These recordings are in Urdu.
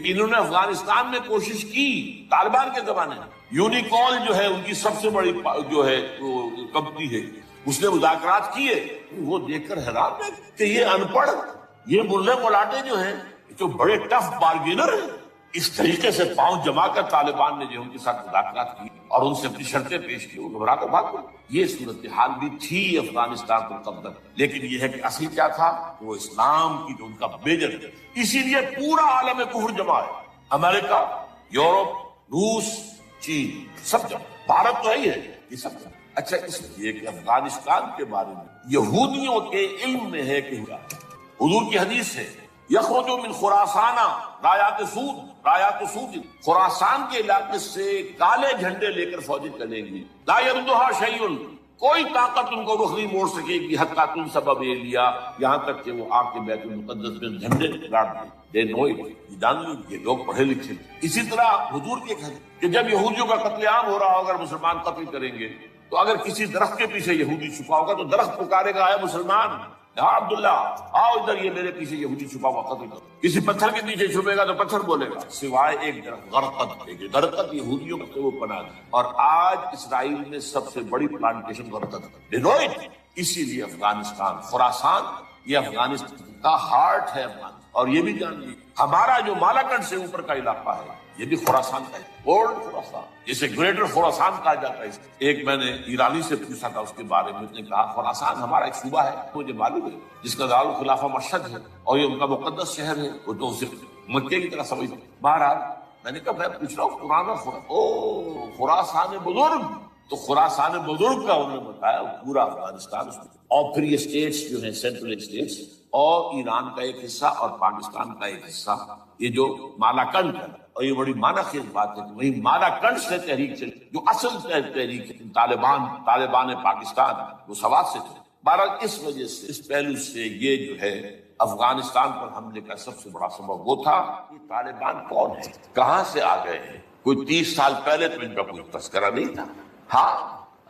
لیکن انہوں نے افغانستان میں کوشش کی طالبان کے زمانے میں. یونیکال جو ہے ان کی سب سے بڑی جو ہے کمپنی ہے، اس نے مذاکرات کیے. وہ دیکھ کر حیران ہے کہ یہ ان پڑھ، یہ ملے ملاٹے جو ہیں جو بڑے ٹف بارگینر ہیں، اس طریقے سے پاؤں جما کر طالبان نے جو ان کے ساتھ مذاکرات کی اور ان سے اپنی شرطیں پیش کی، وہ گھبرا کر بھاگ گئے. یہ صورتحال بھی تھی افغانستان کو قبل، لیکن یہ ہے کہ اصل کیا تھا، وہ اسلام کی جو ان کا میجر ہے. اسی لیے پورا عالم کفر جمع ہے، امریکہ، یورپ، روس، چین، سب جمع. بھارت تو ہی ہے، یہ سب جمع. اچھا، اس لیے کہ افغانستان کے بارے میں یہودیوں کے علم میں ہے کہ حضور کی حدیث ہے، یخرج من خراسان رایات سود، خراسان کے علاقے سے کالے جھنڈے لے کر فوجیں چلیں گی. لا یردها شیء، کوئی طاقت ان کو رخ نہیں موڑ سکے گی. حتیٰ تم سبب لیا، یہاں تک کہ وہ آ کے بیت المقدس میں جھنڈے گاڑ دیں. دے نو اٹ، یہ جان لیں، یہ لوگ پڑھے لکھے. اسی طرح حضور کے گھر کہ جب یہودیوں کا قتل عام ہو رہا ہوگا، مسلمان قتل کریں گے، تو اگر کسی درخت کے پیچھے یہودی چھپا ہوگا تو درخت پکارے گا، اے مسلمان، ہاں عبداللہ آؤ ادھر، یہ میرے پیچھے یہودی چھپا ہوا قتل کرو. کسی پتھر کے پیچھے چھپے گا تو پتھر بولے گا، سوائے ایک درخت غرقد. غرقد یہودیوں کو وہ پناہ دی، اور آج اسرائیل میں سب سے بڑی پلانٹیشن غرقد ہے. اسی لیے افغانستان، خراسان، یہ افغانستان کا ہارٹ ہے. اور یہ بھی جان لیجیے، ہمارا جو مالاکنڈ سے اوپر کا علاقہ ہے یہ بھی خراسان کا ہے، اولڈ خراسان، جسے گریٹر خراسان کہا جاتا ہے. ایک میں نے ایرانی سے پوچھا تھا اس کے بارے میں، اس نے کہا خراسان ہمارا ایک صوبہ ہے، مجھے معلوم ہے، جس کا دارالخلافہ مشہد ہے اور یہ ان کا مقدس شہر ہے. وہ تو اسے مکے کی طرح سمجھتے. بہرحال میں نے کہا میں پوچھ رہا ہوں پرانا خراسان بزرگ، تو خراسان بزرگ کا انہوں نے بتایا پورا افغانستان اس میں. اور پھر یہ اسٹیٹس جو ہیں سینٹرل اسٹیٹس اور ایران کا ایک حصہ اور پاکستان کا ایک حصہ، یہ جو مالاکنڈ ہے. اور یہ بڑی معنی خیز بات ہے کہ وہی مالاکنڈ سے تحریک چلی جو اصل تحریک ہے طالبان پاکستان، وہ سوات سے تھے. بہرحال اس وجہ سے، اس پہلو سے یہ جو ہے افغانستان پر حملے کا سب سے بڑا سبب وہ تھا کہ طالبان کون ہے، کہاں سے آ گئے ہیں. کوئی 30 سال پہلے تو ان کا کوئی تذکرہ نہیں تھا. ہاں،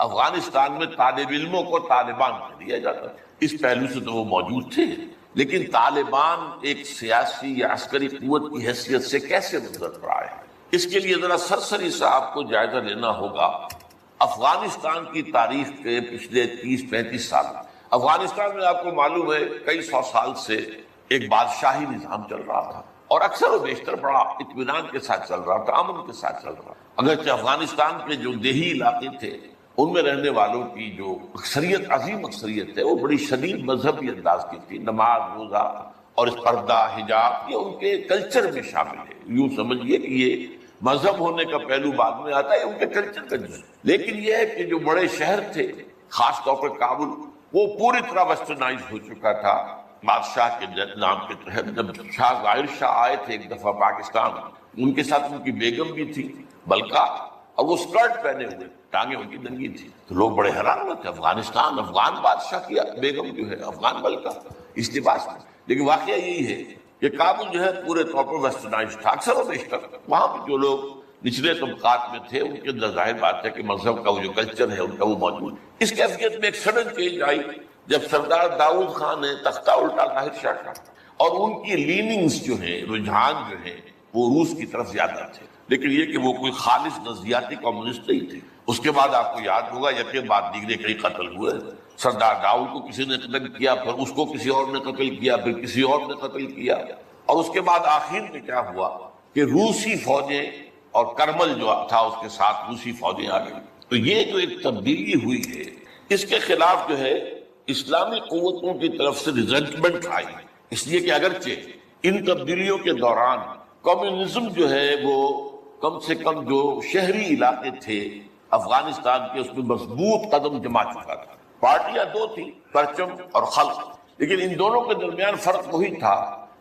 افغانستان میں طالب علموں کو طالبان کہہ دیا جاتا ہے، اس پہلو سے تو وہ موجود تھے. لیکن طالبان ایک سیاسی یا عسکری قوت کی حیثیت سے کیسے منظر پر آئے، اس کے لیے ذرا سرسری سا آپ کو جائزہ لینا ہوگا. افغانستان کی تاریخ کے پچھلے 30-35 سال، افغانستان میں آپ کو معلوم ہے کئی سو سال سے ایک بادشاہی نظام چل رہا تھا، اور اکثر و بیشتر بڑا اطمینان کے ساتھ چل رہا تھا، امن کے ساتھ چل رہا. اگرچہ افغانستان کے جو دیہی علاقے تھے ان میں رہنے والوں کی جو اکثریت، عظیم اکثریت ہے، وہ بڑی شدید مذہبی انداز کی تھی. نماز، روزہ اور اس پردہ، حجاب، یہ ان کے کلچر میں شامل ہے. یوں سمجھیے کہ یہ مذہب ہونے کا پہلو بعد میں آتا ہے، ان کے کلچر کا جز. لیکن یہ ہے کہ جو بڑے شہر تھے، خاص طور پر کابل، وہ پوری طرح ویسٹرنائز ہو چکا تھا بادشاہ کے نام کے تحت. جب شاہ ظاہر شاہ آئے تھے ایک دفعہ پاکستان، ان کے ساتھ ان کی بیگم بھی تھی بلکہ، اور وہ اسکرٹ پہنے ہوئے، ٹانگیں ان کی ننگی تھی. تو لوگ بڑے حیران ہوئے تھے، افغانستان، افغان بادشاہ کی بیگم جو ہے افغان بلکہ اس لباس میں. لیکن واقعہ یہی ہے کہ کابل جو ہے پورے طور پر ویسٹرنائز تھا. اکثر و بیشتر وہاں پہ جو لوگ نچلے طبقات میں تھے ان کے اندر ظاہر بات ہے کہ مذہب کا وہ جو کلچر ہے ان کا وہ موجود. اس کیفیت میں ایک سڈن چینج آئی جب سردار داؤد خان نے تختہ الٹا ظاہر شاہ کا، اور ان کی لیننگز جو ہیں، رجحان جو ہیں، وہ روس کی طرف زیادہ تھے. لیکن یہ کہ وہ کوئی خالص نظریاتی کمیونسٹ نہیں تھے. اس کے بعد آپ کو یاد ہوگا یقین بعد دیگرے کئی قتل ہوئے. سردار داؤد کو کسی نے قتل کیا، پھر اس کو کسی اور نے قتل کیا، پھر کسی اور نے قتل کیا. اور اس کے بعد آخر میں کیا ہوا کہ روسی فوجیں اور کرمل جو تھا اس کے ساتھ روسی فوجیں آ گئی. تو یہ جو ایک تبدیلی ہوئی ہے، اس کے خلاف جو ہے اسلامی قوتوں کی طرف سے ریزنٹمنٹ آئی. اس لیے کہ اگرچہ ان تبدیلیوں کے دوران کمیونزم جو ہے وہ کم سے کم جو شہری علاقے تھے افغانستان کے، اس میں مضبوط قدم جما چکا تھا. پارٹیاں دو تھیں، پرچم اور خلق، لیکن ان دونوں کے درمیان فرق وہی تھا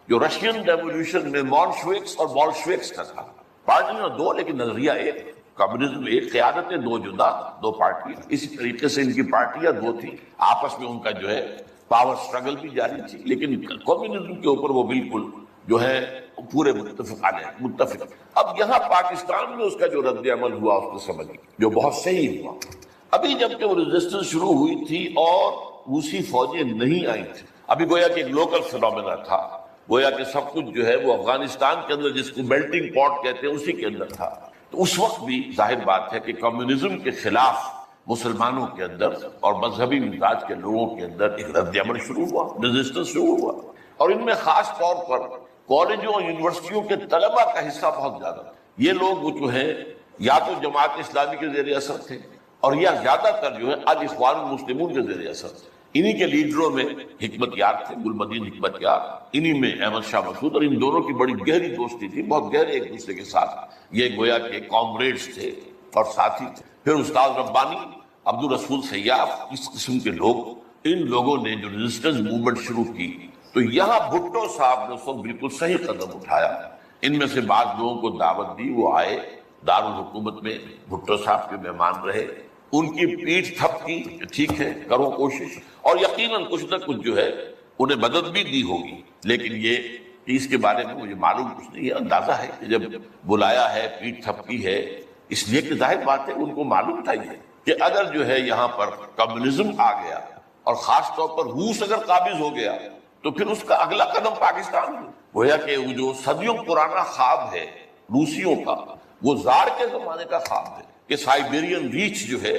جو رشین ریولیوشن میں مولشوکس اور بولشوکس کا تھا. پارٹیاں دو لیکن نظریہ ایک. کمیونزم ایک، قیادتیں دو جدا، دو پارٹیاں. اسی طریقے سے ان کی پارٹیاں دو تھیں، آپس میں ان کا جو ہے پاور سٹرگل بھی جاری تھی. لیکن کمیونزم کے اوپر وہ بالکل جو ہے پورے متفق. اب یہاں پاکستان میں اس کا جو رد عمل ہوا اس کو سمجھیں، جو بہت صحیح ہوا. ابھی جب کہ وہ ریزسٹنس شروع ہوئی تھی اور روسی فوجیں نہیں آئی تھی، ابھی گویا کہ ایک لوکل فینومینا تھا. گویا کہ سب کچھ جو ہے وہ افغانستان کے اندر، جس کو میلٹنگ پاٹ کہتے ہیں، اسی کے اندر تھا۔ تو اس وقت بھی ظاہر بات ہے کہ کمیونزم کے خلاف مسلمانوں کے اندر اور مذہبی مزاج کے لوگوں کے اندر ایک رد عمل شروع ہوا، ریزسٹنس شروع ہوا، اور ان میں خاص طور پر کالجوں اور یونیورسٹیوں کے طلبہ کا حصہ بہت زیادہ تھا۔ یہ لوگ جو ہیں یا تو جماعت اسلامی کے زیر اثر تھے، اور یا زیادہ تر جو ہے الاخوان المسلمون کے زیر اثر تھے۔ انہی کے لیڈروں میں حکمت یار تھے، گلمدین حکمت یار، انہی میں احمد شاہ مسعود، اور ان دونوں کی بڑی گہری دوستی تھی، بہت گہرے ایک دوسرے کے ساتھ یہ گویا کہ کامریڈز تھے اور ساتھی تھے۔ پھر استاد ربانی، عبد الرسول سیاف، اس قسم کے لوگ، ان لوگوں نے جو ریزسٹنس موومنٹ شروع کی، تو یہاں بھٹو صاحب نے اس وقت بالکل صحیح قدم اٹھایا۔ ان میں سے بعض لوگوں کو دعوت دی، وہ آئے دارالحکومت میں، بھٹو صاحب کے مہمان رہے، ان کی پیٹھ تھپ کی، ٹھیک ہے کرو کوشش، اور یقیناً کچھ نہ کچھ جو ہے انہیں مدد بھی دی ہوگی، لیکن یہ اس کے بارے میں مجھے معلوم کچھ نہیں ہے۔ اندازہ ہے کہ جب بلایا ہے، پیٹھ تھپکی ہے، اس لیے کہ ظاہر بات ہے ان کو معلوم تھا یہ کہ اگر جو ہے یہاں پر کمیونزم آ گیا، اور خاص طور پر روس اگر قابض ہو گیا، تو پھر اس کا اگلا قدم پاکستان ہے۔ گویا کہ وہ جو صدیوں پرانا خواب ہے روسیوں کا، وہ زار کے زمانے کا خواب ہے کہ سائبیرین ریچ جو ہے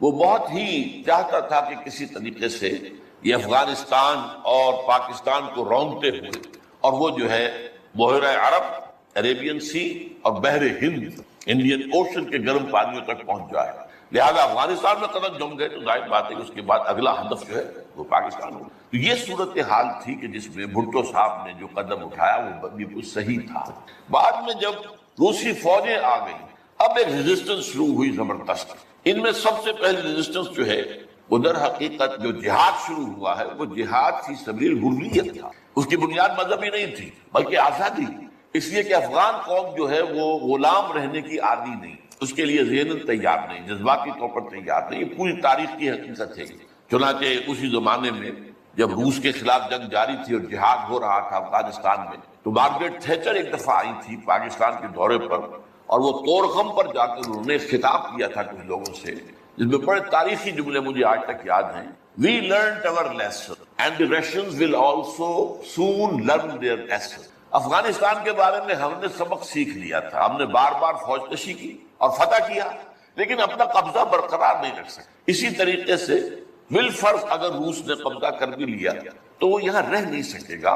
وہ بہت ہی چاہتا تھا کہ کسی طریقے سے یہ افغانستان اور پاکستان کو رونتے ہوئے، اور وہ جو ہے بحیرہ عرب، عربین سی اور بحر ہند، انڈین اوشن کے گرم پانیوں تک پہنچ جائے۔ لہذا افغانستان میں قدم جم گئے تو ظاہر بات ہے کہ اس کے بعد اگلا ہدف جو ہے وہ پاکستان ہو۔ تو یہ صورتحال تھی کہ جس میں بھٹو صاحب نے جو قدم اٹھایا وہ بالکل صحیح تھا۔ بعد میں جب روسی فوجیں آ گئیں، اب ایک ریزسٹنس شروع ہوئی زبردست۔ ان میں سب سے پہلی ریزسٹنس جو ہے وہ در حقیقت جو جہاد شروع ہوا ہے، وہ جہاد فی سبیل الحریت تھا۔ اس کی بنیاد مذہبی نہیں تھی بلکہ آزادی، اس لیے کہ افغان قوم جو ہے وہ غلام رہنے کی عادی نہیں، اس کے لیے ذہناً تیار نہیں، جذباتی طور پر تیار نہیں۔ یہ پوری تاریخ کی حقیقت ہے۔ چنانچہ اسی زمانے میں جب روس کے خلاف جنگ جاری تھی اور جہاد ہو رہا تھا افغانستان میں، تو مارگریٹ تھیچر ایک دفعہ آئی تھی پاکستان کے دورے پر، اور وہ طورخم پر جا کر انہوں نے خطاب کیا تھا کچھ لوگوں سے، جس میں بڑے تاریخی جملے مجھے آج تک یاد ہیں۔ We learned our lesson and the Russians will also soon learn their lesson۔ Afghanistan کے بارے میں ہم نے سبق سیکھ لیا تھا، ہم نے بار بار فوج کشی کی اور فتح کیا، لیکن اپنا قبضہ برقرار نہیں رکھ سکتے۔ اسی طریقے سے بالفرض اگر روس نے قبضہ کر بھی لیا تو وہ یہاں رہ نہیں سکے گا۔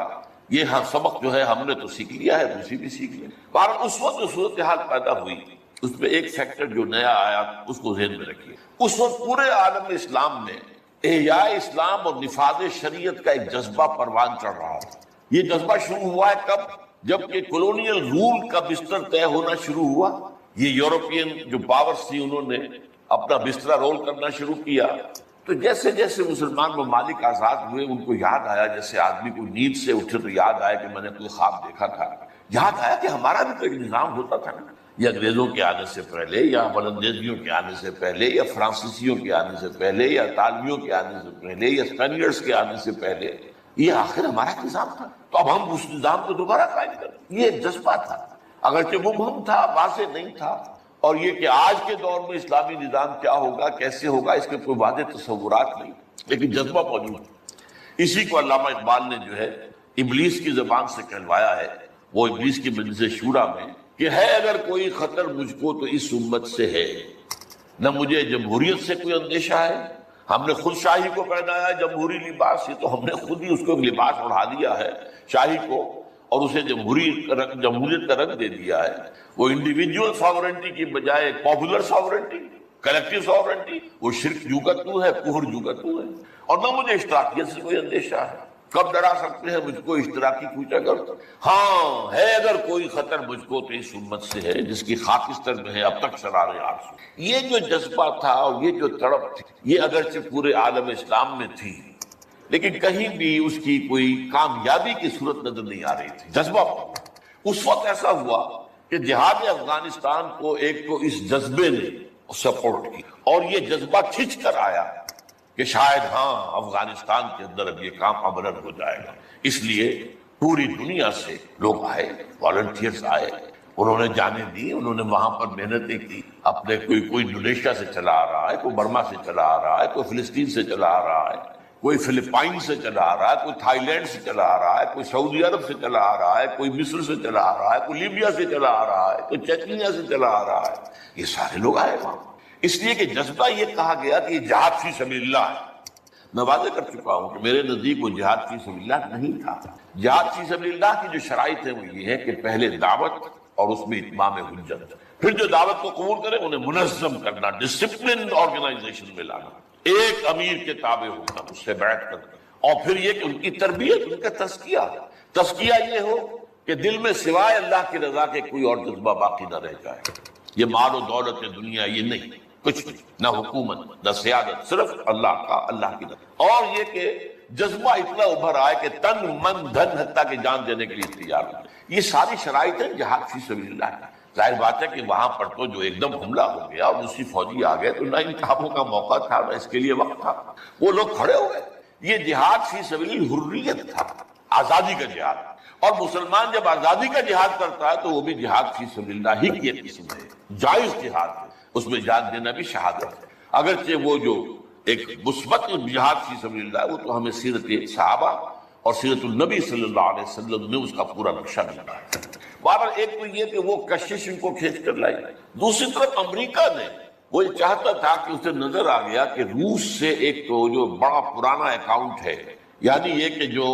یہ سبق جو ہے ہم نے تو سیکھ لیا ہے، روسی بھی سیکھ لیا۔ بہرحال اس وقت جو صورتحال پیدا ہوئی، اس میں ایک فیکٹر جو نیا آیا اس کو ذہن میں رکھیے۔ اس وقت پورے عالم اسلام میں احیاء اسلام اور نفاذ شریعت کا ایک جذبہ پروان چڑھ رہا تھا۔ یہ جذبہ شروع ہوا ہے کب؟ جب کہ کولونیل رول کا بستر طے ہونا شروع ہوا، یہ یورپین جو پاورز تھی انہوں نے اپنا بستر رول کرنا شروع کیا، تو جیسے جیسے مسلمان ممالک آزاد ہوئے، ان کو یاد آیا، جیسے آدمی کو نیند سے اٹھے تو یاد آیا کہ میں نے کوئی خواب دیکھا تھا، یاد آیا کہ ہمارا بھی تو ایک نظام ہوتا تھا نا، یہ انگریزوں کے آنے سے پہلے، یا ولندیزیوں کے آنے سے پہلے، یا فرانسیسیوں کے آنے سے پہلے، یا اطالویوں کے آنے سے پہلے، یا اسپینیئرز کے آنے سے پہلے، یہ آخر ہمارا نظام تھا، تو اب ہم اس نظام کو دوبارہ قائم کریں۔ یہ ایک جذبہ تھا، اگرچہ مبہم تھا، واضح نہیں تھا، اور یہ کہ آج کے دور میں اسلامی نظام کیا ہوگا، کیسے ہوگا، اس کے کوئی واضح تصورات نہیں، لیکن جذبہ موجود ہے۔ اسی کو علامہ اقبال نے جو ہے ابلیس کی زبان سے کہلوایا ہے، وہ ابلیس کی مجلس شورا میں، کہ ہے اگر کوئی خطر مجھ کو تو اس امت سے ہے، نہ مجھے جمہوریت سے کوئی اندیشہ ہے، ہم نے خود شاہی کو پہنایا جمہوری لباس، یہ تو ہم نے خود ہی اس کو لباس اڑا دیا ہے شاہی کو، اور اسے جمہوریت کا رنگ دے دیا ہے۔ وہ انڈیویجول ساورنٹی کی بجائے پاپولر ساورنٹی، کلیکٹیو ساورنٹی، وہ شرک جو کا تو ہے، کفر جو کا تو ہے، اور نہ مجھے اشتراکیت سے کوئی اندیشہ ہے۔ کب ڈرا سکتے ہیں مجھ کو اشتراکی پوچھا کر؟ ہاں ہے اگر کوئی خطر مجھ کو تو اس امت سے ہے جس کی خاکستر میں ہے اب تک شرار آرزو۔ یہ جو جذبہ تھا اور یہ جو تڑپ تھی، یہ اگرچہ پورے عالم اسلام میں تھی، لیکن کہیں بھی اس کی کوئی کامیابی کی صورت نظر نہیں آ رہی تھی۔ جذبہ اس وقت ایسا ہوا کہ جہاد افغانستان کو ایک تو اس جذبے نے سپورٹ کی، اور یہ جذبہ کھنچ کر آیا کہ شاید ہاں افغانستان کے اندر اب یہ کام ابرر ہو جائے گا۔ اس لیے پوری دنیا سے لوگ آئے، والنٹیئرز آئے، انہوں نے جانیں دی، انہوں نے وہاں پر محنتیں کی، اپنے کوئی انڈونیشیا سے چلا آ رہا ہے، کوئی برما سے چلا آ رہا ہے، کوئی فلسطین سے چلا آ رہا ہے، کوئی فلپائن سے چلا آ رہا ہے، کوئی تھائی لینڈ سے چلا آ رہا ہے، کوئی سعودی عرب سے چلا آ رہا ہے، کوئی مصر سے چلا آ رہا ہے، کوئی لیبیا سے چلا آ رہا ہے، کوئی چیچنیا سے چلا آ رہا ہے، یہ سارے لوگ آئے وہاں، اس لیے کہ جذبہ یہ کہا گیا کہ یہ جہاد فی سبیل اللہ ہے۔ میں واضح کر چکا ہوں کہ میرے نزدیک وہ جہاد فی سبیل اللہ نہیں تھا۔ جہاد فی سبیل اللہ کی جو شرائط ہے وہ یہ ہے کہ پہلے دعوت اور اس میں اتمام حجت، پھر جو دعوت کو قبول کرے انہیں منظم کرنا، ڈسپلن آرگنائزیشن میں لانا، ایک امیر کے تابع ہونا، اس سے بیعت کرنا، اور پھر یہ کہ ان کی تربیت، ان کا تزکیہ یہ ہو کہ دل میں سوائے اللہ کی رضا کے کوئی اور جذبہ باقی نہ رہ جائے۔ یہ مال و دولت دنیا یہ نہیں، کچھ نہیں، نہ حکومت نہ سیادت، صرف اللہ کا، اللہ کی رضا، اور یہ کہ جذبہ اتنا ابھر آئے کہ تن من دھن حتیٰ کہ جان دینے کے لیے تیار ہو۔ یہ ساری شرائط ہیں جہاد فی سبیل اللہ کی۔ ظاہر بات ہے کہ وہاں پر تو جو ایک دم حملہ ہو گیا اور دوسری فوجی آ گئے تو نہ انتخابوں کا موقع تھا نہ اس کے لیے وقت تھا، وہ لوگ کھڑے ہوئے۔ یہ جہاد فی سبیل حریت تھا، آزادی کا جہاد، اور مسلمان جب آزادی کا جہاد کرتا ہے تو وہ بھی جہاد فی سبیل اللہ ہی کی ایک قسم ہے، جائز جہاد ہے، اس میں جان دینا بھی شہادت ہے۔ اگرچہ وہ جو ایک مثبت جہاد فی سبیل اللہ ہے وہ تو ہمیں سیرت صحابہ اور سیرت النبی صلی اللہ علیہ وسلم نے اس کا پورا نقشہ ملا ہے۔ بہرحال ایک تو یہ کہ وہ کشش ان کو کھینچ کر لائی، دوسری طرف امریکہ نے وہ یہ چاہتا تھا کہ اسے نظر آ گیا کہ روس سے ایک تو جو بڑا پرانا اکاؤنٹ ہے، یعنی یہ کہ جو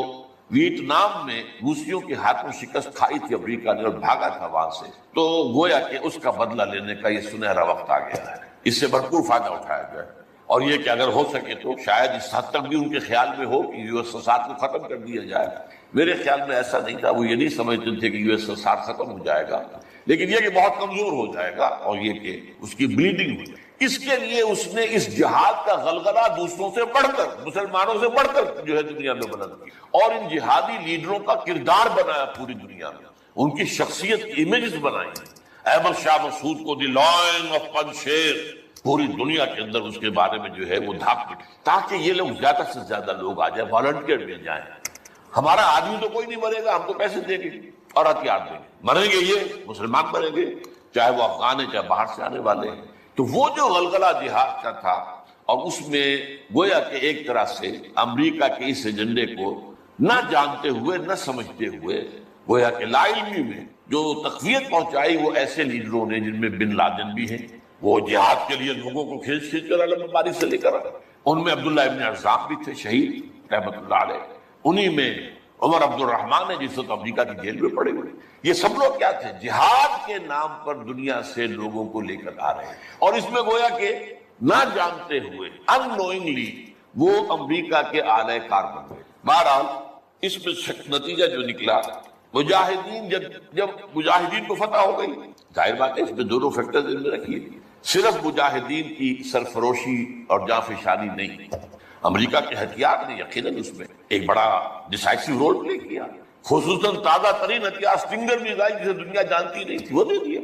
ویتنام میں روسیوں کے ہاتھوں شکست کھائی تھی امریکہ نے اور بھاگا تھا وہاں سے، تو گویا کہ اس کا بدلہ لینے کا یہ سنہرا وقت آ گیا ہے، اس سے بھرپور فائدہ اٹھایا جائے، اور یہ کہ اگر ہو سکے تو شاید اس حد تک بھی ان کے خیال میں ہو کہ یو ایس ایس آر کو ختم کر دیا جائے۔ میرے خیال میں ایسا نہیں تھا، وہ یہ نہیں سمجھتے تھے کہ یو ایس ایس آر ختم ہو جائے گا، لیکن یہ کہ بہت کمزور ہو جائے گا اور یہ کہ اس کی بلیڈنگ ہو جائے۔ اس کے لیے اس نے اس جہاد کا غلغلہ دوسروں سے بڑھ کر، مسلمانوں سے بڑھ کر جو ہے دنیا میں بلند کیا، اور ان جہادی لیڈروں کا کردار بنایا پوری دنیا میں، ان کی شخصیت کی امیجز بنائی۔ احمد شاہ مسعود کو دی لائن آف پنشیر پوری دنیا کے اندر اس کے بارے میں جو ہے وہ دھاپ دی، تاکہ یہ لوگ زیادہ سے زیادہ لوگ آ جائیں، والنٹیئر مل جائیں۔ ہمارا آدمی تو کوئی نہیں مرے گا، ہم تو پیسے دیں گے اور ہتھیار دیں گے، مریں گے یہ مسلمان مریں گے، چاہے وہ افغان ہیں چاہے باہر سے آنے والے ہیں۔ تو وہ جو غلغلہ جہاد کا تھا، اور اس میں گویا کہ ایک طرح سے امریکہ کے اس ایجنڈے کو نہ جانتے ہوئے نہ سمجھتے ہوئے گویا کہ لا علمی میں جو تقویت پہنچائی وہ ایسے لیڈروں نے جن میں بن لادن بھی ہیں، وہ جہاد کے لیے لوگوں کو کھینچ کر علم باری سے لے کر، ان میں عبداللہ ابن ارزاق بھی تھے شہید رحمۃ اللہ علیہ، انہی میں عمر عبد الرحمن ہے جس وقت امریکہ کی جیل میں پڑے ہوئے۔ یہ سب لوگ کیا تھے؟ جہاد کے نام پر دنیا سے لوگوں کو لے کر آ رہے ہیں، اور اس میں گویا کہ نہ جانتے ہوئے unknowingly وہ امریکہ کے آلہ کار بن گئے۔ بہرحال اس میں نتیجہ جو نکلا، مجاہدین جب مجاہدین کو فتح ہو گئی، ظاہر بات ہے اس میں دونوں فیکٹرز ان میں رکھیے، صرف مجاہدین کی سرفروشی اور جانفشانی نہیں، امریکہ کے ہتھیار نے یقیناً اس میں ایک بڑا ڈیسائسو رول پلے کیا، خصوصاً تازہ ترین ہتھیار اسٹنگر میزائل جسے دنیا جانتی نہیں تھی وہ دے دیا،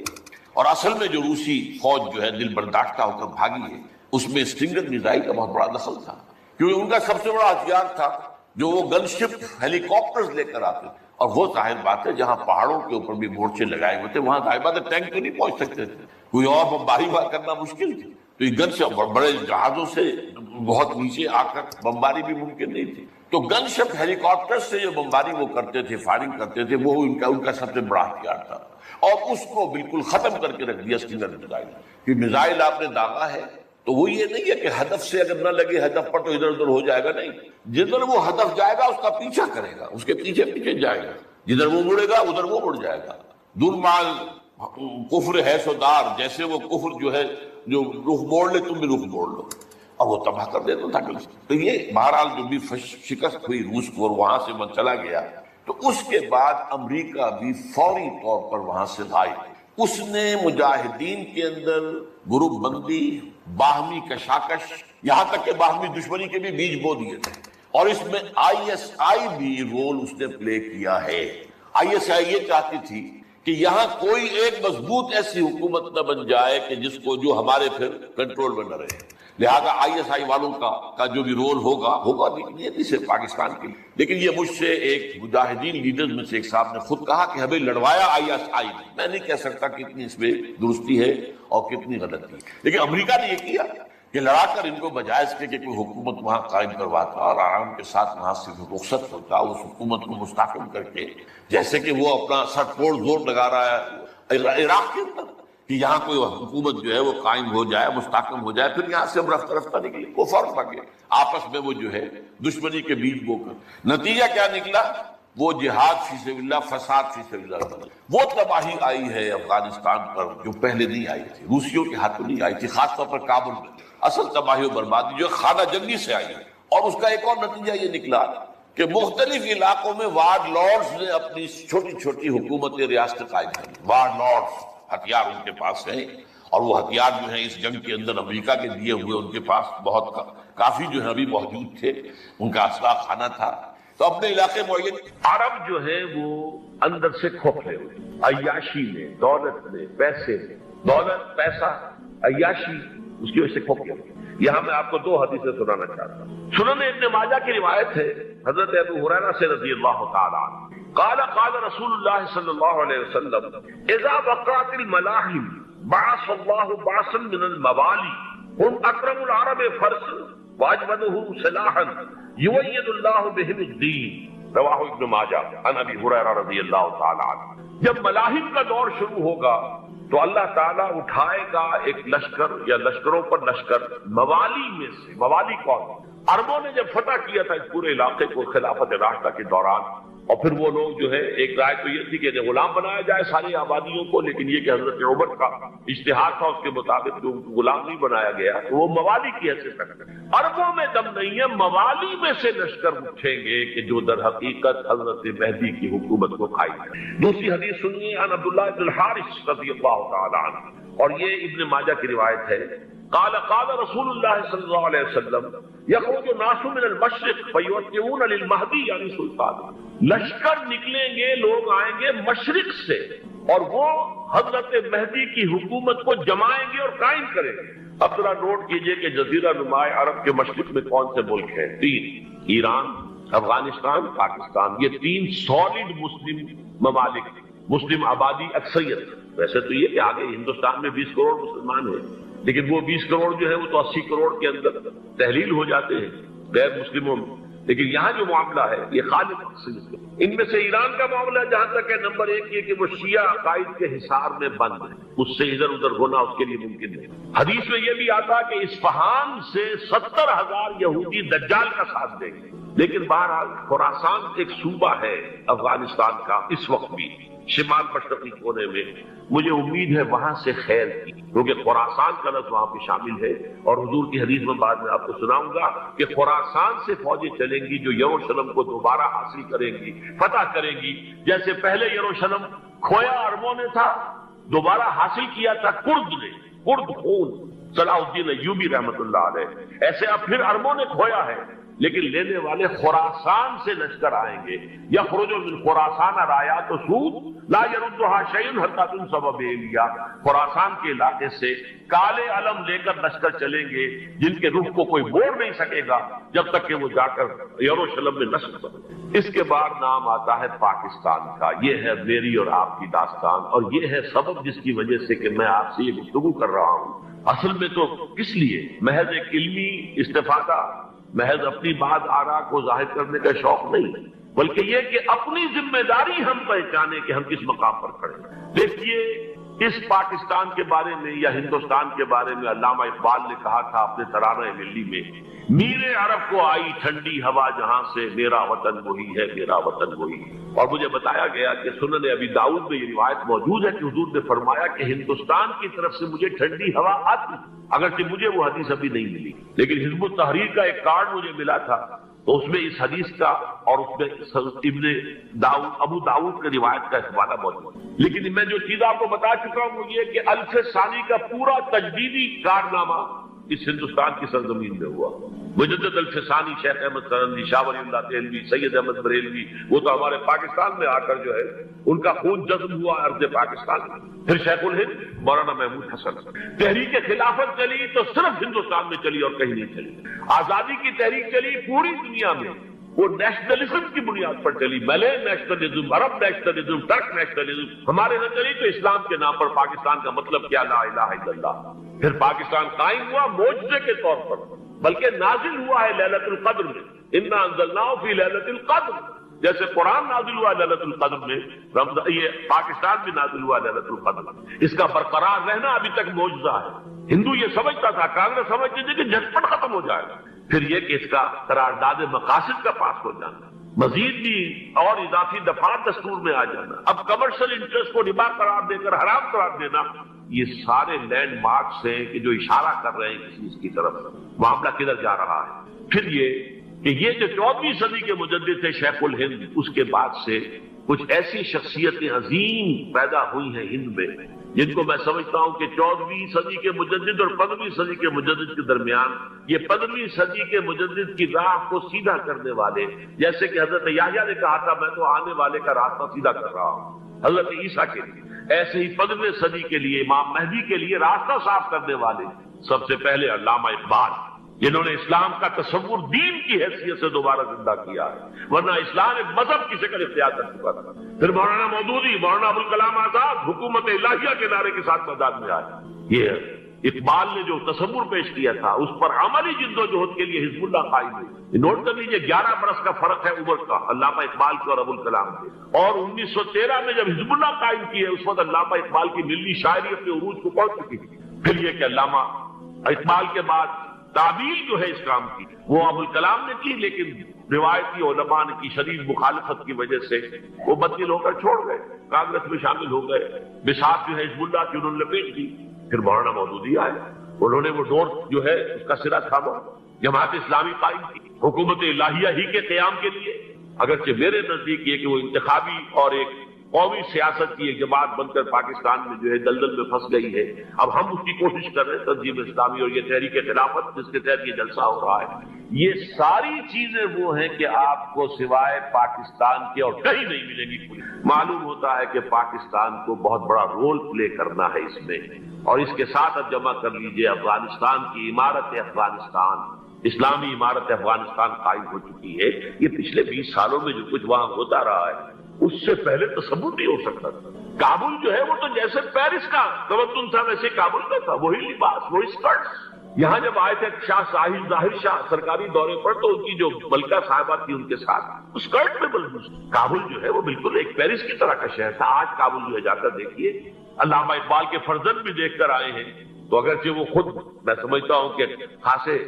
اور اصل میں جو روسی فوج جو ہے دل برداشتہ ہو کر بھاگی ہے اس میں اسٹنگر میزائل کا بہت بڑا دخل تھا، کیونکہ ان کا سب سے بڑا ہتھیار تھا جو وہ گن شپ ہیلی کاپٹرز لے کر آتے، اور وہ ظاہر بات ہے جہاں پہاڑوں کے اوپر بھی مورچے لگائے ہوئے تھے وہاں ظاہر بات ہے ٹینک تو نہیں پہنچ سکتے تھے، کوئی اور بمباری کرنا مشکل تھی، تو یہ گن شپ بڑے جہازوں سے بہت نیچے آ کر بمباری بھی ممکن نہیں تھی، تو گن شپ ہیلی کاپٹر سے جو بمباری وہ کرتے تھے، فائرنگ کرتے تھے، وہ ان کا سب سے بڑا ہتھیار تھا، اور اس کو بالکل ختم کر کے رکھ دیا اسٹنگر میزائل، کہ میزائل آپ نے داغا ہے تو وہ یہ نہیں ہے کہ ہدف سے اگر نہ لگے ہدف پر تو ادھر ادھر ہو جائے گا، نہیں، جدھر وہ ہدف جائے گا اس کا پیچھا کرے گا، اس کے پیچھے پیچھے جائے گا، جدھر وہ مڑے گا ادھر وہ مڑ جائے گا، دورمال کفر ہے سودار، جیسے وہ کفر جو ہے جو رخ موڑ لے تم بھی رخ موڑ لو، اور وہ تباہ کر دیتا تھا۔ تو یہ بہرحال جو بھی شکست ہوئی روس کو اور وہاں سے من چلا گیا، تو اس کے بعد امریکہ بھی فوری طور پر وہاں سے آئی، اس نے مجاہدین کے اندر گروپ بندی، باہمی کشاکش، یہاں تک کہ باہمی دشمنی کے بھی بیج بو دیے تھے، اور اس میں آئی ایس آئی بھی رول اس نے پلے کیا ہے۔ آئی ایس آئی یہ چاہتی تھی کہ یہاں کوئی ایک مضبوط ایسی حکومت نہ بن جائے کہ جس کو جو ہمارے پھر کنٹرول میں نہ رہے، لہذا آئی ایس آئی والوں کا جو بھی رول ہوگا نہیں صرف پاکستان کے، لیکن یہ مجھ سے ایک مجاہدین لیڈرز میں سے ایک صاحب نے خود کہا کہ ہمیں لڑوایا آئی ایس آئی نے، میں نہیں کہہ سکتا کتنی اس میں درستی ہے اور کتنی غلطی ہے، لیکن امریکہ نے یہ کیا کہ لڑا کر ان کو بجائے اس کے کہ کوئی حکومت وہاں قائم کرواتا اور آرام کے ساتھ وہاں سے رخصت ہوتا، اس حکومت کو مستحکم کر کے، جیسے کہ وہ اپنا سر توڑ زور لگا رہا ہے عراق کے اندر کہ یہاں کوئی حکومت جو ہے وہ قائم ہو جائے، مستحکم ہو جائے، پھر یہاں سے ہم رفتہ رفتہ نکلے، وہ فرق لگے آپس میں، وہ جو ہے دشمنی کے بیج بو کر۔ نتیجہ کیا نکلا؟ وہ جہاد فی سبیل اللہ، فساد فی سبیل اللہ بنا۔ وہ تباہی آئی ہے افغانستان پر جو پہلے نہیں آئی تھی، روسیوں کے ہاتھوں نہیں آئی تھی، خاص طور پر کابل میں۔ اصل تباہی و بربادی جو خانہ جنگی سے آئی ہے، اور اس کا ایک اور نتیجہ یہ نکلا کہ مختلف علاقوں میں وارڈ لارڈز نے اپنی چھوٹی چھوٹی حکومتیں، ریاستیں قائم کی۔ وارڈ لارڈز، ہتھیار ان کے پاس ہیں، اور وہ ہتھیار جو ہیں اس جنگ کے اندر امریکہ کے دیے ہوئے ان کے پاس بہت کافی جو ہے ابھی موجود تھے، ان کا اسلحہ خانہ تھا۔ تو اپنے علاقے معین عرب جو ہے وہ اندر سے کھوکھلے ہوئے، عیاشی میں، دولت میں، پیسے میں، دولت، پیسہ، عیاشی، اس کی وجہ سے کھوکھلے ہوئے۔ یہاں میں آپ کو دو حدیثیں سنانا چاہتا ہوں۔ سنن ابن ماجہ کی روایت ہے حضرت ابو ہریرہ سے رضی اللہ تعالی عنہ، قال قال رسول اللہ صلی اللہ علیہ وسلم اذا وقعت الملاحم بعث اللہ بعثا من الموالی هم اکرم العرب فرسا واجودهم سلاحا یؤید اللہ بهم الدین، رواہ ابن ماجہ عن ابی ہریرہ رضی اللہ تعالی عنہ۔ جب ملاحم کا دور شروع ہوگا تو اللہ تعالیٰ اٹھائے گا ایک لشکر یا لشکروں پر لشکر موالی میں سے۔ موالی کون؟ عربوں نے جب فتح کیا تھا اس پورے علاقے کو خلافت راشدہ کے دوران، اور پھر وہ لوگ جو ہے، ایک رائے تو یہ تھی کہ انہیں غلام بنایا جائے ساری آبادیوں کو، لیکن یہ کہ حضرت عمر کا اجتہاد تھا، اس کے مطابق جو غلام نہیں بنایا گیا تو وہ موالی کی حیثیت رکھتے ہیں۔ عربوں میں دم نہیں ہے، موالی میں سے لشکر اٹھیں گے کہ جو در حقیقت حضرت مہدی کی حکومت کو قائم کریں۔ دوسری حدیث سنیے عن عبداللہ بن الحارث رضی اللہ تعالی عنہ، اور یہ ابن ماجہ کی روایت ہے، قال قال رسول اللہ صلی اللہ علیہ وسلم یخرج الناس من المشرق فیوتئون للمہدی یعنی سلطان، لشکر نکلیں گے، لوگ آئیں گے مشرق سے، اور وہ حضرت مہدی کی حکومت کو جمائیں گے اور قائم کریں گے۔ اب ذرا نوٹ کیجئے کہ جزیرہ نما عرب کے مشرق میں کون سے ملک ہیں؟ تین، ایران، افغانستان، پاکستان، یہ تین سالڈ مسلم ممالک، مسلم آبادی اکثریت۔ ویسے تو یہ کہ آگے ہندوستان میں 20 کروڑ مسلمان ہیں، لیکن وہ 20 کروڑ جو ہے وہ تو 80 کروڑ کے اندر تحلیل ہو جاتے ہیں غیر مسلموں میں، لیکن یہاں جو معاملہ ہے یہ خالص اکثریت۔ ان میں سے ایران کا معاملہ جہاں تک ہے، نمبر 1 یہ کہ وہ شیعہ عقائد کے حصار میں بند ہے، اس سے ادھر ادھر ہونا اس کے لیے ممکن نہیں۔ حدیث میں یہ بھی آتا کہ اصفہان سے 70,000 یہودی دجال کا ساتھ دیں گے، لیکن بہرحال خراسان ایک صوبہ ہے افغانستان کا اس وقت بھی شمال مشرقی کونے میں، مجھے امید ہے وہاں سے خیر کی، کیونکہ خراسان کا لفظ وہاں پہ شامل ہے، اور حضور کی حدیث میں بعد میں آپ کو سناؤں گا کہ خراسان سے فوجیں چلیں گی جو یروشلم کو دوبارہ حاصل کریں گی، فتح کریں گی، جیسے پہلے یروشلم کھویا عربوں نے تھا، دوبارہ حاصل کیا تھا کرد نے، کرد خون صلاح الدین ایوبی رحمت اللہ علیہ، ایسے اب پھر عربوں نے کھویا ہے، لیکن لینے والے خراسان سے لشکر آئیں گے۔ یخرج من خراسان رایات سود لا یردها شیء حتی تنصب بإیلیا، خراسان کے علاقے سے کالے علم لے کر لشکر چلیں گے جن کے رخ کو کوئی موڑ نہیں سکے گا جب تک کہ وہ جا کر یروشلم میں نصب کرے۔ اس کے بعد نام آتا ہے پاکستان کا۔ یہ ہے میری اور آپ کی داستان، اور یہ ہے سبب جس کی وجہ سے کہ میں آپ سے یہ گفتگو کر رہا ہوں۔ اصل میں تو کس لیے؟ محض ایک علمی استفادہ، محض اپنی بات آراء کو ظاہر کرنے کا شوق نہیں، بلکہ یہ کہ اپنی ذمہ داری ہم پہچانے کہ ہم کس مقام پر کھڑے ہیں۔ دیکھیے اس پاکستان کے بارے میں یا ہندوستان کے بارے میں علامہ اقبال نے کہا تھا اپنے ترانہ ملی میں، میرے عرب کو آئی ٹھنڈی ہوا جہاں سے، میرا وطن وہی ہے، میرا وطن وہی ہے۔ اور مجھے بتایا گیا کہ سنن ابی داؤد میں یہ روایت موجود ہے کہ حضور نے فرمایا کہ ہندوستان کی طرف سے مجھے ٹھنڈی ہوا آتی، اگرچہ مجھے وہ حدیث ابھی نہیں ملی، لیکن حزب التحریر کا ایک کارڈ مجھے ملا تھا، تو اس میں اس حدیث کا اور اس میں ابن داؤد ابو داؤد کی روایت کا حوالہ موجود ہے۔ لیکن میں جو چیز آپ کو بتا چکا ہوں وہ یہ کہ الف ثانی کا پورا تجدیدی کارنامہ اس ہندوستان کی سرزمین میں ہوا۔ مجدد الف ثانی شیخ احمد سرندی، شاہ ولی اللہ دہلوی، سید احمد بریلوی، وہ تو ہمارے پاکستان میں آ کر جو ہے ان کا خون جذب ہوا ارض پاکستان میں۔ پھر شیخ الہند مولانا محمود حسن۔ تحریک خلافت چلی تو صرف ہندوستان میں چلی اور کہیں نہیں چلی۔ آزادی کی تحریک چلی پوری دنیا میں، وہ نیشنلزم کی بنیاد پر چلی، ملے نیشنلزم، عرب نیشنلزم، ٹرک نیشنلزم، ہمارے نہ چلی تو اسلام کے نام پر پاکستان کا مطلب کیا؟ لا الہ الا اللہ۔ پھر پاکستان قائم ہوا معجزے کے طور پر، بلکہ نازل ہوا ہے لیلۃ القدر میں، انا انزلناہ فی لیلۃ القدر، جیسے قرآن نازل ہوا لیلۃ القدر میں، یہ پاکستان بھی نازل ہوا لیلۃ القدر۔ اس کا برقرار رہنا ابھی تک معجزہ ہے۔ ہندو یہ سمجھتا تھا، کانگریس سمجھتی تھی کہ جھٹپٹ ختم ہو جائے گا، پھر یہ کہ اس کا قرارداد مقاصد کا پاس ہو جانا، مزید بھی اور اضافی دفعات دستور میں آ جانا، اب کمرشل انٹرسٹ کو ربا قرار دے کر حرام قرار دینا، یہ سارے لینڈ مارکس ہیں کہ جو اشارہ کر رہے ہیں کسی اس کی طرف معاملہ کدھر جا رہا ہے۔ پھر یہ کہ یہ جو 14ویں صدی کے مجدد تھے شیخ الہند، اس کے بعد سے کچھ ایسی شخصیتیں عظیم پیدا ہوئی ہیں ہند میں، جن کو میں سمجھتا ہوں کہ 14ویں صدی کے مجدد اور 15ویں صدی کے مجدد کے درمیان یہ 15ویں صدی کے مجدد کی راہ کو سیدھا کرنے والے، جیسے کہ حضرت یحییٰ نے کہا تھا میں تو آنے والے کا راستہ سیدھا کر رہا ہوں حضرت عیسیٰ کے لیے، ایسے ہی 15ویں صدی کے لیے امام مہدی کے لیے راستہ صاف کرنے والے سب سے پہلے علامہ اقبال، جنہوں نے اسلام کا تصور دین کی حیثیت سے دوبارہ زندہ کیا ہے، ورنہ اسلام ایک مذہب کی شکل اختیار کر چکا تھا۔ پھر مولانا مودودی، مولانا ابوالکلام آزاد حکومت الہیہ کے نعرے کے ساتھ میدان میں آئے۔ یہ اقبال نے جو تصور پیش کیا تھا اس پر عملی جدوجہد کے لیے حزب اللہ قائم ہوئی۔ نوٹ کر لیجیے 11 برس کا فرق ہے عمر کا علامہ اقبال کے اور ابوالکلام کے، اور 1913 میں جب حزب اللہ قائم کی ہے اس وقت علامہ اقبال کی ملی شاعری اپنے عروج کو پہنچ چکی تھی۔ پھر یہ کہ علامہ اقبال کے بعد تعبیر جو ہے اس کام کی وہ ابوالکلام نے کی، لیکن روایتی علماء کی شدید مخالفت کی وجہ سے وہ بدل ہو کر چھوڑ گئے، کانگریس میں شامل ہو گئے، بساط جو ہے حزب اللہ کی انہوں نے لپیٹ دی۔ پھر مولانا مودودی آئے، انہوں نے وہ ڈور جو ہے اس کا سرا تھاما، جماعت اسلامی قائم کی حکومت الہیہ ہی کے قیام کے لیے، اگرچہ میرے نزدیک یہ کہ وہ انتخابی اور ایک قومی سیاست کی ایک جماعت بن کر پاکستان میں جو ہے دلدل میں پھنس گئی ہے۔ اب ہم اس کی کوشش کر رہے ہیں تنظیم اسلامی اور یہ تحریک خلافت جس کے تحت یہ جلسہ ہو رہا ہے، یہ ساری چیزیں وہ ہیں کہ آپ کو سوائے پاکستان کے اور کہیں نہیں ملیں گی۔ معلوم ہوتا ہے کہ پاکستان کو بہت بڑا رول پلے کرنا ہے اس میں، اور اس کے ساتھ اب جمع کر لیجئے افغانستان کی عمارت افغانستان، اسلامی عمارت افغانستان قائم ہو چکی ہے۔ یہ پچھلے 20 سالوں میں جو کچھ وہاں ہوتا رہا ہے اس سے پہلے تصور نہیں ہو سکتا تھا۔ کابل جو ہے وہ تو جیسے پیرس کا تمدن تھا ویسے کابل کا تھا، وہی لباس، وہی اسکرٹس۔ یہاں جب آئے تھے شاہ ساحل ظاہر شاہ سرکاری دورے پر تو ان کی جو ملکہ صاحبہ تھی ان کے ساتھ اسکرٹ میں ملبوس، کابل جو ہے وہ بالکل ایک پیرس کی طرح کا شہر تھا۔ آج کابل جو ہے جا کر دیکھیے، علامہ اقبال کے فرزند بھی دیکھ کر آئے ہیں، تو اگرچہ وہ خود میں سمجھتا ہوں کہ خاصے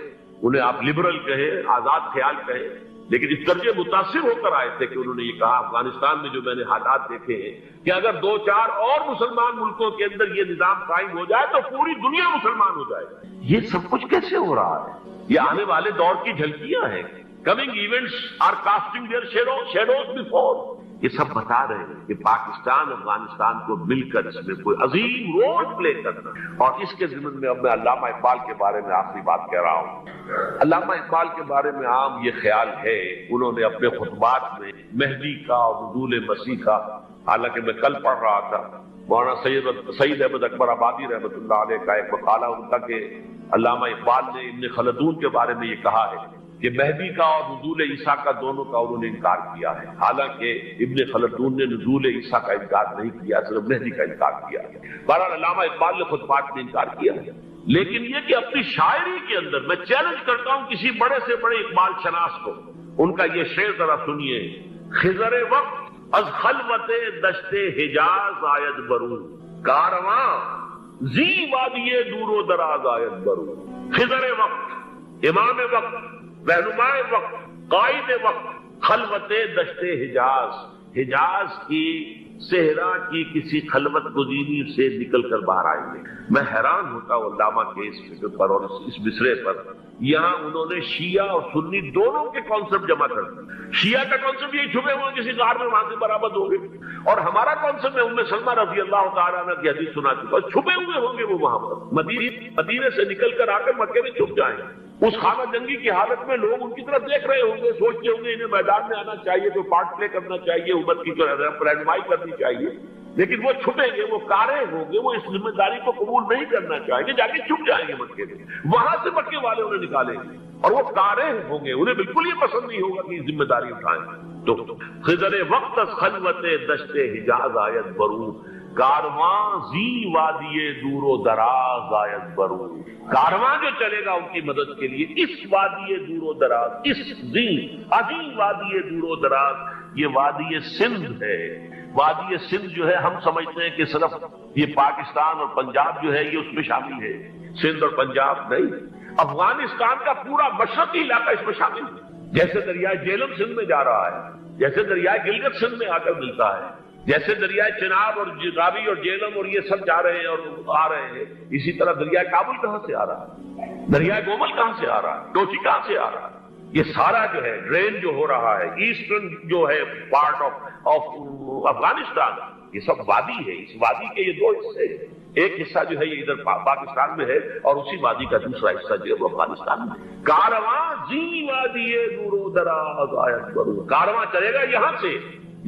انہیں آپ لبرل کہیں، آزاد خیال کہیں، لیکن اس درجے متاثر ہو کر آئے تھے کہ انہوں نے یہ کہا افغانستان میں جو میں نے حالات دیکھے ہیں کہ اگر 2-4 اور مسلمان ملکوں کے اندر یہ نظام قائم ہو جائے تو پوری دنیا مسلمان ہو جائے گا۔ یہ سب کچھ کیسے ہو رہا ہے؟ یہ آنے والے دور کی جھلکیاں ہیں۔ Coming events are casting their shadows before. یہ سب بتا رہے ہیں کہ پاکستان افغانستان کو مل کر اس میں کوئی عظیم رول پلے کرنا، اور اس کے ضمن میں اب میں علامہ اقبال کے بارے میں آخری بات کہہ رہا ہوں۔ علامہ اقبال کے بارے میں عام یہ خیال ہے، انہوں نے اپنے خطبات میں مہدی کا اور نزول مسیح کا، حالانکہ میں کل پڑھ رہا تھا مولانا سعید احمد اکبر آبادی رحمۃ اللہ علیہ کا ایک مقالہ ان کا کہ علامہ اقبال نے ابن خلدون کے بارے میں یہ کہا ہے کہ مہدی کا اور نزول عیسیٰ کا دونوں کا انہوں نے انکار کیا ہے، حالانکہ ابن خلدون نے نزول عیسیٰ کا انکار نہیں کیا، صرف مہدی کا انکار کیا ہے۔ بہرحال علامہ اقبال نے خطبات میں انکار کیا ہے، لیکن یہ کہ اپنی شاعری کے اندر میں چیلنج کرتا ہوں کسی بڑے سے بڑے اقبال شناس کو، ان کا یہ شعر ذرا سنیے: خضر وقت از خلوت دشت حجاز آید برون، کارواں زی وادی دور و دراز آید برون۔ خضر وقت، امام وقت، رہنمائے وقت، قائد وقت، خلوت دشت حجاز، حجاز کی صحرا کی کسی خلوت گزینی سے نکل کر باہر آئیں گے۔ میں حیران ہوتا ہوں علامہ کے اس فکر پر اور اس مصرے پر۔ یہاں انہوں نے شیعہ اور سنی دونوں کے کانسیپٹ جمع کر دیا۔ شیعہ کا کانسیپٹ یہ چھپے ہوئے کسی غار میں وہاں سے برآمد ہوں گے، اور ہمارا کانسیپٹ میں ام سلمہ رضی اللہ تعالیٰ عنہ کی حدیث سنا چکا، چھپے ہوئے ہوں گے وہ وہاں پر، مدینے سے نکل کر آ کر مکے میں چھپ جائیں گے۔ اس خانہ جنگی کی حالت میں لوگ ان کی طرف دیکھ رہے ہوں گے، سوچتے ہوں گے انہیں میدان میں آنا چاہیے، تو پارٹ پلے کرنا چاہیے، امت کی رہنمائی کرنی چاہیے۔ لیکن وہ چھپیں گے، وہ کارے ہوں گے، وہ اس ذمہ داری کو قبول نہیں کرنا چاہیں گے، جا کے چھپ جائیں گے مکے میں، وہاں سے مکے والے انہیں نکالیں گے، اور وہ کارے ہوں گے، انہیں بالکل یہ پسند نہیں ہوگا کہ یہ ذمہ داری اٹھائیں۔ تو خضر وقت خلوت دشت حجاز آیت برو، کارواں زی وادی دور و دراز آیت برو، کارواں جو چلے گا ان کی مدد کے لیے اس وادی دور و دراز، اس زی عظیم وادی دور و دراز، یہ وادی سندھ ہے۔ وادی سندھ جو ہے ہم سمجھتے ہیں کہ صرف یہ پاکستان اور پنجاب جو ہے یہ اس میں شامل ہے، سندھ اور پنجاب نہیں، افغانستان کا پورا مشرقی علاقہ اس میں شامل ہے۔ جیسے دریائے جیلم سندھ میں جا رہا ہے، جیسے دریائے گلگت سندھ میں آ کر ملتا ہے، جیسے دریائے چناب اور راوی اور جیلم اور یہ سب جا رہے ہیں اور آ رہے ہیں، اسی طرح دریائے کابل کہاں سے آ رہا ہے، دریائے گومل کہاں سے آ رہا ہے، ٹوچی کہاں سے آ رہا ہے، یہ سارا جو ہے ڈرین جو ہو رہا ہے ایسٹرن جو ہے پارٹ آف افغانستان، یہ سب وادی ہے۔ اس وادی کے یہ دو حصے ہیں، ایک حصہ جو ہے یہ ادھر پاکستان میں ہے اور اسی وادی کا دوسرا حصہ جو ہے وہ افغانستان میں ہے۔ کارواں زی وادی دور و دراز آیت برو، کارواں چلے گا یہاں سے،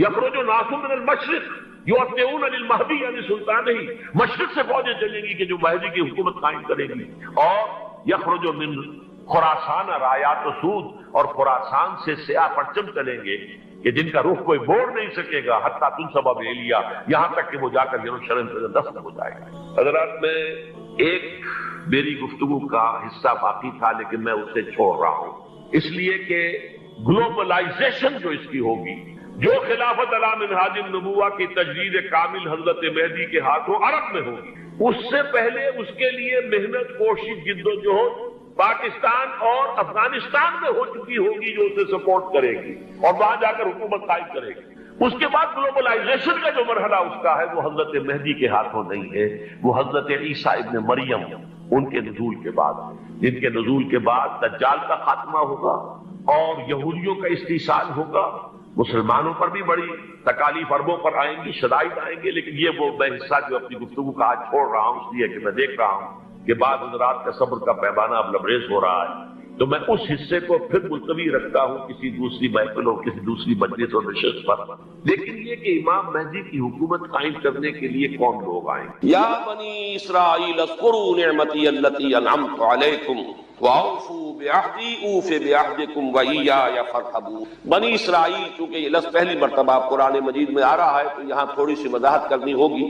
یخرج ناس من المشرق یؤتون للمہدی یعنی سلطان ہی، مشرق سے فوجیں چلیں گی کہ جو مہدی کی حکومت قائم کرے گی، اور یخرج من خراسان رایات و سود، اور خراسان سے سیاہ پرچم چلیں گے کہ جن کا رخ کوئی موڑ نہیں سکے گا، حتیٰ تنصب بإیلیا، یہاں تک کہ وہ جا کر یروشلم سے دفن ہو جائے گا۔ حضرات میں ایک میری گفتگو کا حصہ باقی تھا لیکن میں اسے چھوڑ رہا ہوں، اس لیے کہ گلوبلائزیشن جو اس کی ہوگی، جو خلافت علی منہاج النبوہ کی تجدید کامل حضرت مہدی کے ہاتھوں عرب میں ہوگی، اس سے پہلے اس کے لیے محنت، کوشش، جدوجہد پاکستان اور افغانستان میں ہو چکی ہوگی جو اسے سپورٹ کرے گی اور وہاں جا کر حکومت قائم کرے گی۔ اس کے بعد گلوبلائزیشن کا جو مرحلہ اس کا ہے وہ حضرت مہدی کے ہاتھوں نہیں ہے، وہ حضرت عیسیٰ ابن مریم ان کے نزول کے بعد، جن کے نزول کے بعد دجال کا خاتمہ ہوگا اور یہودیوں کا استحصال ہوگا، مسلمانوں پر بھی بڑی تکالیف عربوں پر آئیں گی، شدائد آئیں گے، لیکن یہ وہ میں حصہ جو اپنی گفتگو کا آج چھوڑ رہا ہوں اس لیے کہ میں دیکھ رہا ہوں کہ بعد حضرات کا صبر کا پیمانہ اب لبریز ہو رہا ہے، تو میں اس حصے کو پھر ملتوی رکھتا ہوں کسی دوسری محفل اور کسی دوسری مجلس اور نشست پر۔ لیکن یہ کہ امام مہدی کی حکومت قائم کرنے کے لیے کون لوگ آئیں گے؟ یا بنی اسرائیل اذکروا نعمتی التی انعمت علیکم وَأَوْفُوا بِعَهْدِي أُوفِ بِعَهْدِكُمْ وَإِيَّايَ فَارْهَبُونِ۔ بنی اسرائیل، چونکہ یہ لفظ پہلی مرتبہ قرآن مجید میں آ رہا ہے تو یہاں تھوڑی سی وضاحت کرنی ہوگی۔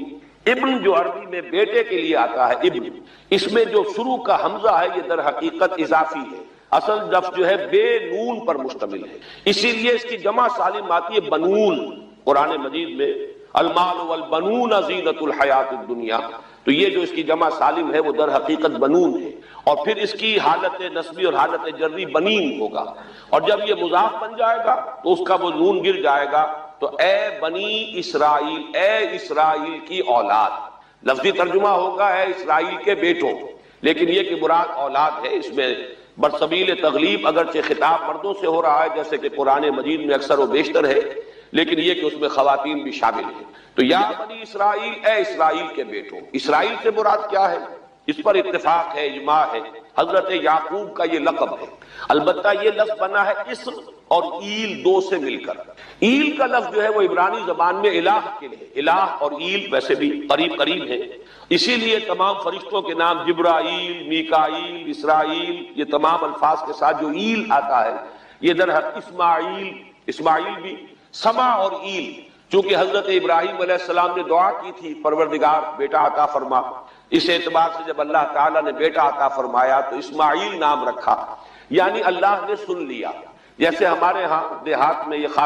ابن جو عربی میں بیٹے کے لیے آتا ہے ابن، اس میں جو شروع کا حمزہ ہے یہ در حقیقت اضافی ہے، اصل لفظ جو ہے بے نون پر مشتمل ہے، اسی لیے اس کی جمع سالم آتی ہے بنون۔ قرآن مجید میں المال والبنون زینت الحیات الدنیا، تو یہ جو اس کی جمع سالم ہے وہ در حقیقت بنون ہے، اور پھر اس کی حالت نسبی اور حالت جری بنین ہوگا، اور جب یہ مضاف بن جائے گا تو اس کا وہ نون گر جائے گا، تو اے بنی اسرائیل، اے اسرائیل کی اولاد، لفظی ترجمہ ہوگا اے اسرائیل کے بیٹوں، لیکن یہ کہ مراد اولاد ہے، اس میں برسبیل تغلیب اگرچہ خطاب مردوں سے ہو رہا ہے جیسے کہ قرآن مجید میں اکثر و بیشتر ہے، لیکن یہ کہ اس میں خواتین بھی شامل ہیں۔ تو یا بنی اسرائیل، اے اسرائیل کے بیٹوں، اسرائیل سے مراد کیا ہے؟ اس پر اتفاق ہے، اجماع ہے، حضرت یعقوب کا یہ لقب ہے، البتہ یہ لفظ بنا ہے اسم اور ایل دو سے مل کر۔ ایل کا لفظ جو ہے وہ عبرانی زبان میں الہ کے لیے، الہ اور ایل ویسے بھی قریب قریب ہیں، اسی لیے تمام فرشتوں کے نام جبرائیل، میکائیل، اسرائیل، یہ تمام الفاظ کے ساتھ جو ایل آتا ہے یہ در اسماعیل، اسماعیل بھی، سما اور ایل، چونکہ حضرت ابراہیم علیہ السلام نے دعا کی تھی پروردگار بیٹا عطا فرما، اس اعتبار سے جب اللہ تعالیٰ نے بیٹا عطا فرمایا تو اسماعیل نام رکھا، یعنی اللہ نے سن لیا۔ جیسے ہمارے ہاں دیہات میں یہ خاص